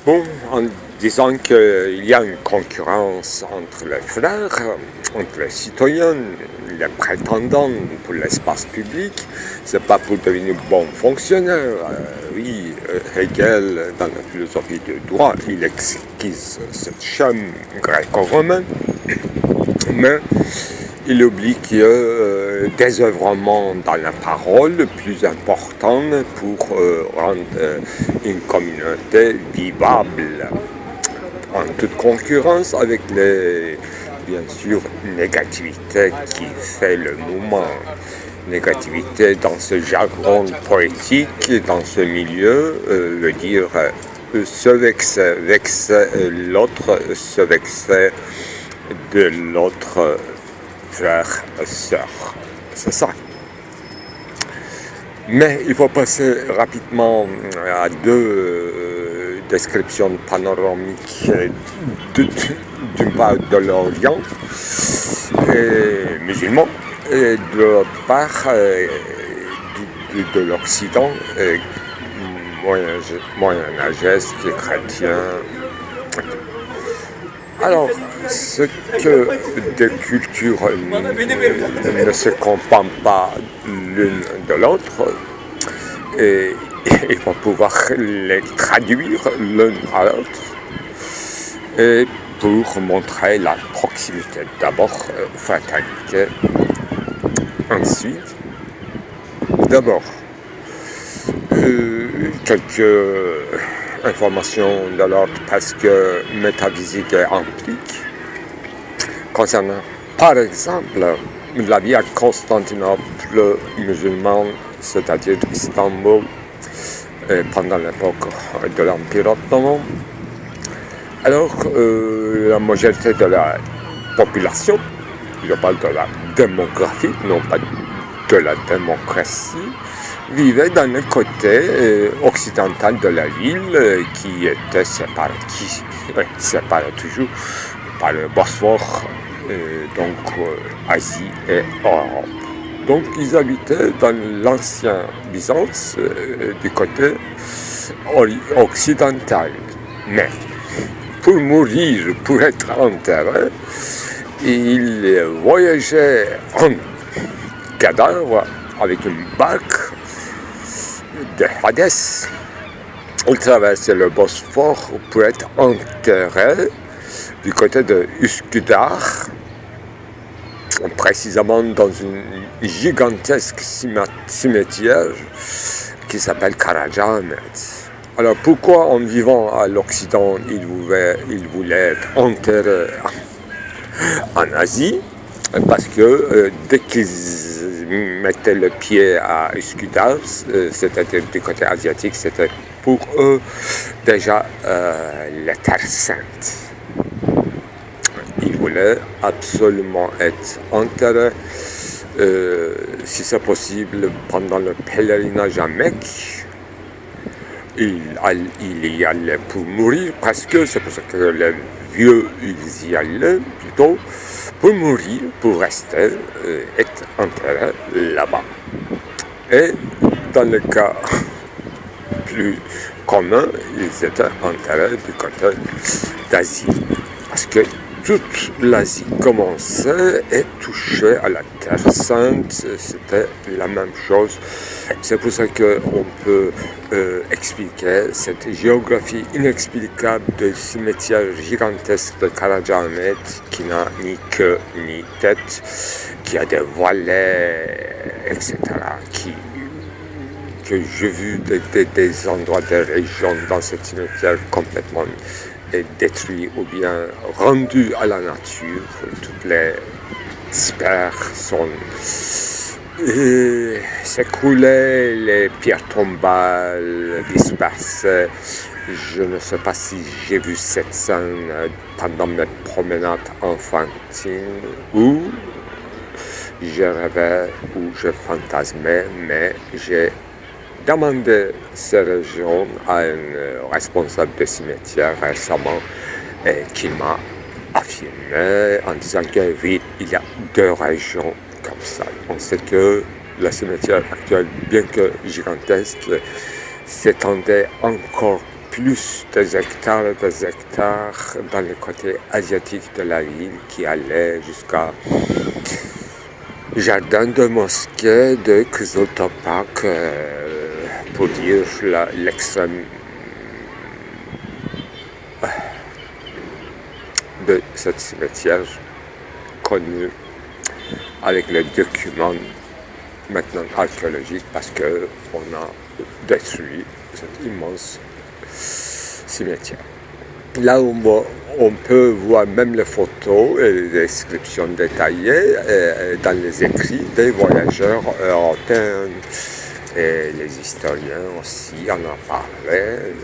Bon, en disant qu'il y a une concurrence entre les frères, entre les citoyens, les prétendants pour l'espace public, c'est pas pour devenir bon fonctionnaire. Oui, Hegel, dans la philosophie du droit, il esquisse cette chaîne gréco-romaine, mais il oublie qu'il y a des œuvrements dans la parole plus importants pour rendre une communauté vivable en toute concurrence avec les, bien sûr, négativités qui fait le mouvement. Négativité dans ce jargon poétique, dans ce milieu, veut dire se vexer l'autre, se vexer de l'autre frère, sœur. C'est ça. Mais il faut passer rapidement à deux descriptions panoramiques d'une part de l'Orient musulman et de l'autre part de l'Occident moyenâgeux et chrétien. Alors, ce que deux cultures ne se comprennent pas l'une de l'autre, et il faut pouvoir les traduire l'un à l'autre, et pour montrer la proximité. D'abord, fraternité. Ensuite, d'abord, quelques informations de l'ordre presque métaphysique et empirique concernant, par exemple, la vie à Constantinople musulman, c'est-à-dire Istanbul, pendant l'époque de l'Empire ottoman. Alors, la majorité de la population, je parle de la démographie, non pas de la démocratie, vivait dans le côté occidental de la ville qui était séparé toujours par le Bosphore, donc Asie et Europe. Donc ils habitaient dans l'ancien Byzance du côté occidental. Mais pour mourir, pour être enterré, ils voyageaient en cadavre avec une barque de Hadès. Ils traversaient le Bosphore pour être enterrés du côté de Üsküdar, précisément dans une gigantesque cimetière qui s'appelle Karacaahmet. Alors pourquoi en vivant à l'Occident, ils voulaient être enterrés en Asie? Parce que dès qu'ils mettaient le pied à Üsküdar, c'est-à-dire du côté asiatique, c'était pour eux déjà la Terre Sainte. Ils voulaient absolument être enterrés, si c'est possible, pendant le pèlerinage à Mecque. Il y allait pour mourir, parce que c'est pour ça que les vieux, ils y allaient plutôt pour mourir, pour rester, être enterrés là-bas. Et dans le cas plus commun, ils étaient enterrés du côté d'Asie. Parce que toute l'Asie commençait et touchait à la Terre Sainte, c'était la même chose. C'est pour ça qu'on peut expliquer cette géographie inexplicable de cimetière gigantesque de Karacaahmet qui n'a ni queue ni tête, qui a des volets, etc. Que j'ai vu des endroits, des régions dans ce cimetière complètement détruits ou bien rendus à la nature. Toutes les sphères sont s'écroulaient, les pierres tombales dispersées. Je ne sais pas si j'ai vu cette scène pendant mes promenades enfantines ou je rêvais ou je fantasmais, mais j'ai demandé ces régions à un responsable de cimetière récemment qui m'a affirmé en disant que oui, il y a deux régions comme ça. On sait que le cimetière actuel, bien que gigantesque, s'étendait encore plus des hectares et des hectares dans le côté asiatique de la ville qui allait jusqu'à jardin de mosquée de Kızıl Toprak, pour dire l'extrême de ce cimetière connu avec les documents maintenant archéologiques parce qu'on a détruit cet immense cimetière. Là où on peut voir même les photos et les descriptions détaillées dans les écrits des voyageurs européens et les historiens aussi en ont parlé.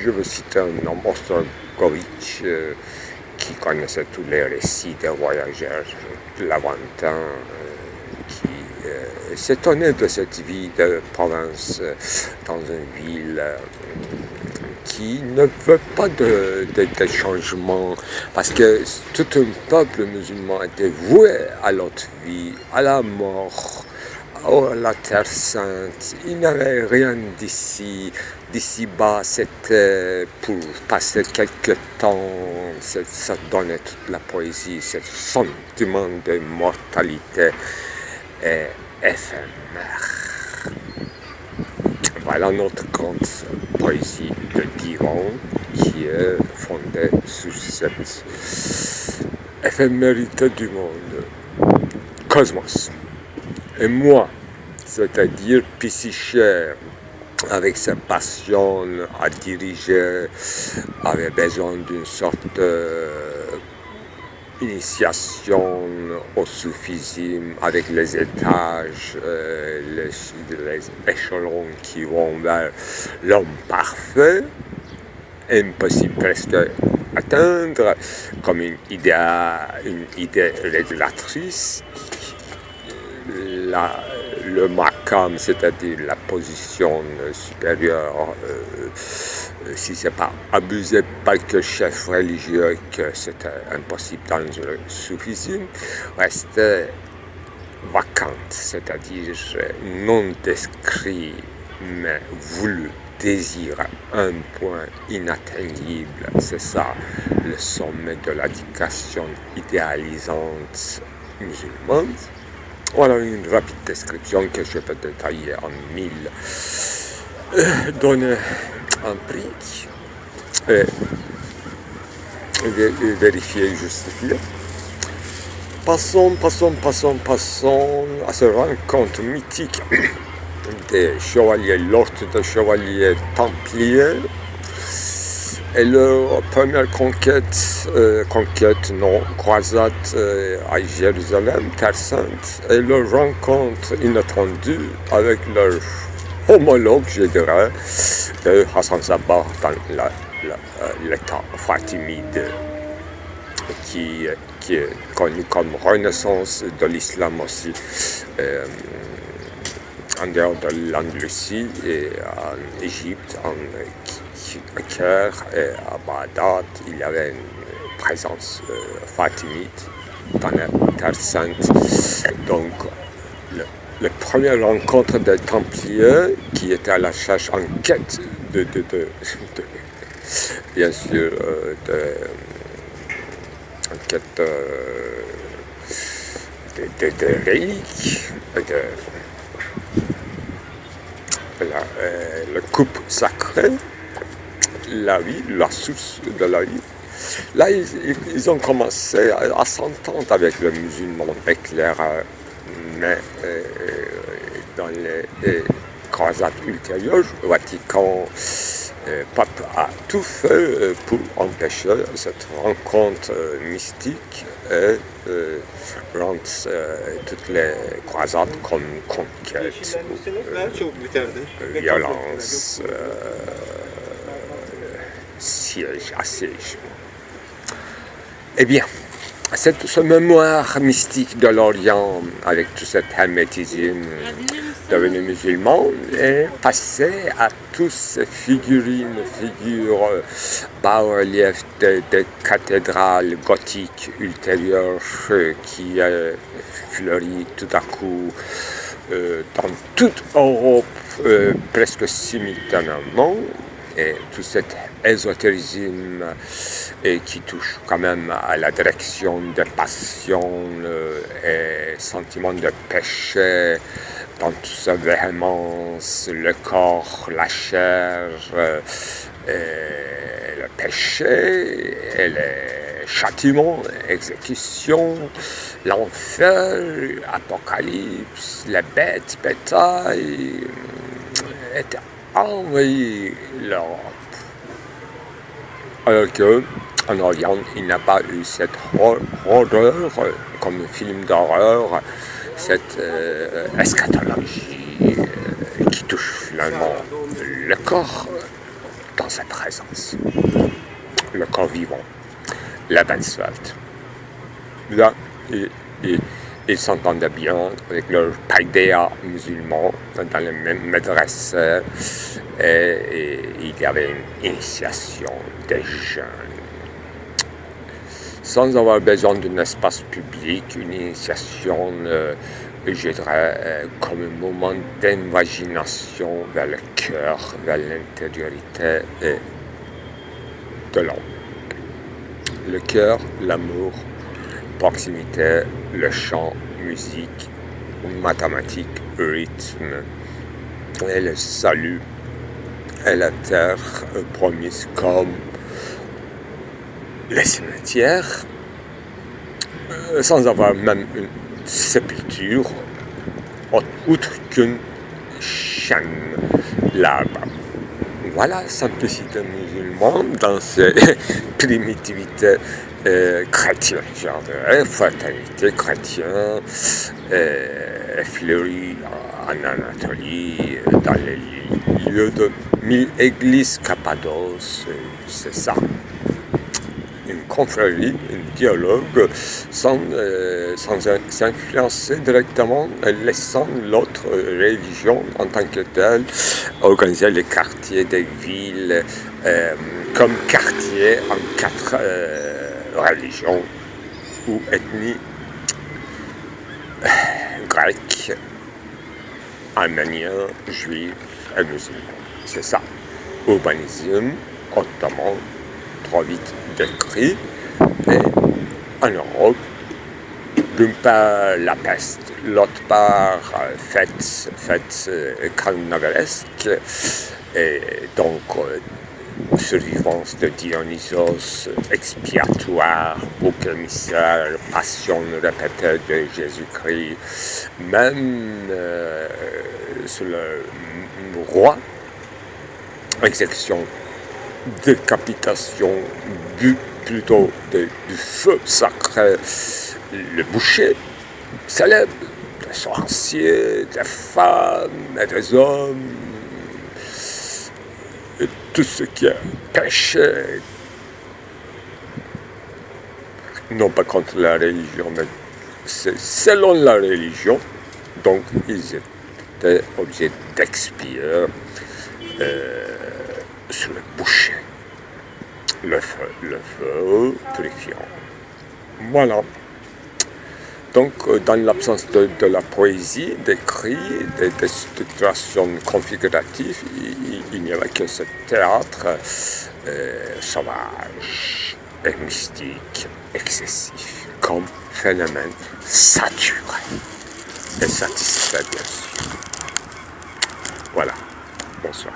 Je veux citer un homme, Ostrogovitch, qui connaissait tous les récits des voyageurs de Laventin, qui s'étonnait de cette vie de province dans une ville qui ne veut pas de changements, parce que tout un peuple musulman était voué à l'autre vie, à la mort, à la Terre Sainte. Il n'y avait rien d'ici-bas, c'était pour passer quelques temps, ça donnait toute la poésie, ce sentiment de mortalité éphémère. Voilà notre grande poésie de Divan qui est fondée sur cette éphémérité du monde, cosmos. Et moi, c'est-à-dire Psyché, avec sa passion à diriger, avait besoin d'une sorte d'initiation au soufisme avec les étages, les échelons qui vont vers l'homme parfait, impossible presque à atteindre, comme une idée régulatrice. Le maqam, c'est-à-dire la position supérieure, si ce n'est pas abusé par le chef religieux, que c'était impossible dans le soufisme, restait vacante, c'est-à-dire non décrit, mais voulu, désir, un point inatteignable. C'est ça le sommet de l'éducation idéalisante musulmane. Voilà une rapide description que je peux détailler en 1000, donner un prix et vérifier et justifier. Passons à cette rencontre mythique des chevaliers, l'ordre des chevaliers templiers. Et leur première croisade à Jérusalem, Terre Sainte, et leur rencontre inattendue avec leur homologue, je dirais, de Hassan Sabbah dans l'état fatimide, qui est connu comme renaissance de l'islam aussi, en dehors de l'Andalousie et en Égypte, à Caire et à Bagdad, il y avait une présence fatimide dans la Terre Sainte. Donc, la première rencontre des Templiers qui étaient à la cherche en quête bien sûr, en quête de reliques, la coupe sacrée, la vie, la source de la vie. Là, ils ont commencé à s'entendre avec le musulman éclaireur, mais dans les croisades ultérieures, le Vatican, pape a tout fait pour empêcher cette rencontre mystique et rendre toutes les croisades comme conquête, violence, siège à siège. Eh bien, ce mémoire mystique de l'Orient, avec tout cet hermétisme devenu musulman, est passé à toutes ces figures bas-reliefs des cathédrales gothiques ultérieures qui fleurit tout à coup dans toute Europe presque simultanément, et tout cet ésotérisme qui touche quand même à la direction des passions et sentiments de péché dans toute sa véhémence, le corps, la chair, et le péché, et les châtiments, exécution, l'enfer, apocalypse, les bêtes, bétail, étaient envahi l'Europe. Alors qu'en Orient, il n'a pas eu cette horreur, comme film d'horreur, cette eschatologie qui touche finalement le corps dans sa présence, le corps vivant, la Benswelt. Là, ils s'entendaient bien avec leurs païdéas musulmans dans les mêmes maîtresses et il y avait une initiation des jeunes. Sans avoir besoin d'un espace public, une initiation, je dirais, comme un moment d'invagination vers le cœur, vers l'intériorité de l'homme. Le cœur, l'amour, proximité, le chant, musique, mathématiques, rythme, et le salut, et la terre promise comme les cimetières, sans avoir même une sépulture, outre qu'une chaîne là-bas. Voilà, simplicité musulmane dans ses primitivités chrétienne, genre de fraternité chrétienne, fleurie en Anatolie, dans les lieux de 1000 églises Cappadoce, c'est ça. Une confrérie, un dialogue sans s'influencer directement, laissant l'autre religion en tant que telle, organiser les quartiers des villes comme quartiers en 4 religions ou ethnies grecques, arméniens, juifs et musulmans. C'est ça. Urbanisme ottoman, trop vite décrit, et en Europe, d'une part la peste, l'autre part fête carnavalesque, et donc survivance de Dionysos, expiatoire, bouc émissaire, passion répétée de Jésus-Christ, même sur le roi, exécution, décapitation, but plutôt du feu sacré, le boucher célèbre, des sorciers, des femmes et des hommes, et tout ce qui est péché, non pas contre la religion, mais c'est selon la religion, donc ils étaient obligés d'expier sur le boucher, le feu purifiant. Voilà. Donc, dans l'absence de la poésie, des cris, des situations configuratives, il n'y avait que ce théâtre sauvage et mystique, excessif, comme phénomène saturé et satisfait, bien sûr. Voilà. Bonsoir.